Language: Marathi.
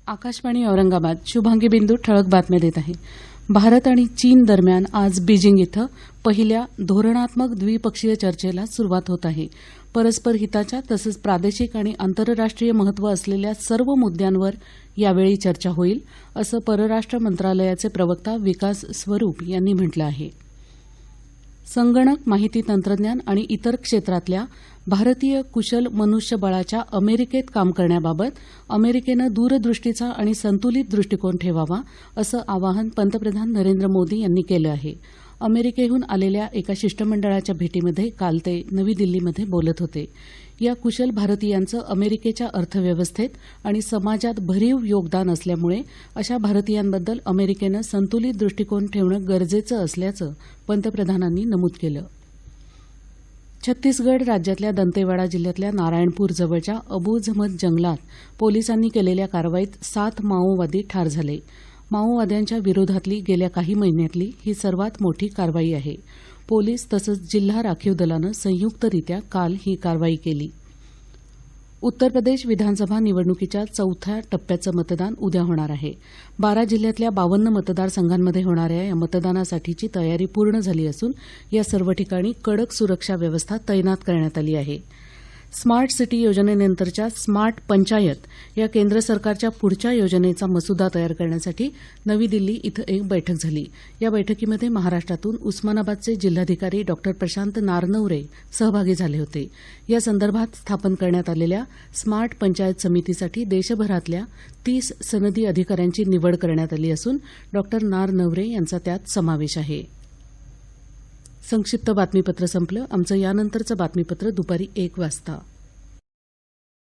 आकाशवाणी औरंगाबाद. शुभांगी बिंदू ठळक बातम्या देत आहे. भारत आणि चीन दरम्यान आज बीजिंग इथं पहिल्या धोरणात्मक द्विपक्षीय चर्चेला सुरुवात होत आहे. परस्पर हिताच्या तसंच प्रादेशिक आणि आंतरराष्ट्रीय महत्त्व असलेल्या सर्व मुद्द्यांवर यावेळी चर्चा होईल, असं परराष्ट्र मंत्रालयाचे प्रवक्ता विकास स्वरूप यांनी म्हटलं आहे. संगणक, माहिती तंत्रज्ञान आणि इतर क्षेत्रातल्या भारतीय कुशल मनुष्यबळाच्या अमेरिकेत काम करण्याबाबत अमेरिकेनं दूरदृष्टीचा आणि संतुलित दृष्टिकोन ठेवावा, असं आवाहन पंतप्रधान नरेंद्र मोदी यांनी केलं आहे. अमेरिकेहून आलेल्या एका शिष्टमंडळाच्या भेटीमध्ये काल ते नवी दिल्लीमध्ये बोलत होते. या कुशल भारतीयांचं अमेरिकेच्या अर्थव्यवस्थेत आणि समाजात भरीव योगदान असल्यामुळे अशा भारतीयांबद्दल अमेरिकेनं संतुलित दृष्टिकोन ठेवणं गरजेचं असल्याचं पंतप्रधानांनी नमूद केलं. छत्तीसगड राज्यातल्या दंतेवाडा जिल्ह्यातल्या नारायणपूर जवळच्या अबुझमत जंगलात पोलिसांनी केलेल्या कारवाईत 7 माओवादी ठार झाले. माओवाद्यांच्या विरोधातली गेल्या काही महिन्यातली ही सर्वात मोठी कारवाई आहे. पोलीस तसंच जिल्हा राखीव दलानं संयुक्तरित्या काल ही कारवाई केली. उत्तर प्रदेश विधानसभा निवडणुकीच्या 4थ्या टप्प्याचं मतदान उद्या होणार आहे. 12 जिल्ह्यातल्या 52 मतदारसंघांमध्ये होणाऱ्या या मतदानासाठीची तयारी पूर्ण झाली असून या सर्व ठिकाणी कडक सुरक्षा व्यवस्था तैनात करण्यात आली आहे. स्मार्ट सिटी योजनेनंतरच्या स्मार्ट पंचायत या केंद्र सरकारच्या पुढच्या योजनेचा मसुदा तयार करण्यासाठी नवी दिल्ली इथं एक बैठक झाली. या बैठकीमध्ये महाराष्ट्रातून उस्मानाबादचे जिल्हाधिकारी डॉ. प्रशांत नारनवरे सहभागी झाले होते. या संदर्भात स्थापन करण्यात आलेल्या स्मार्ट पंचायत समितीसाठी देशभरातल्या 30 सनदी अधिकाऱ्यांची निवड करण्यात आली असून डॉ. नारनवरे यांचा त्यात समावेश आहे. संक्षिप्त बातमीपत्र संपलं. आमचं यानंतरचं बातमीपत्र दुपारी 1 वाजता.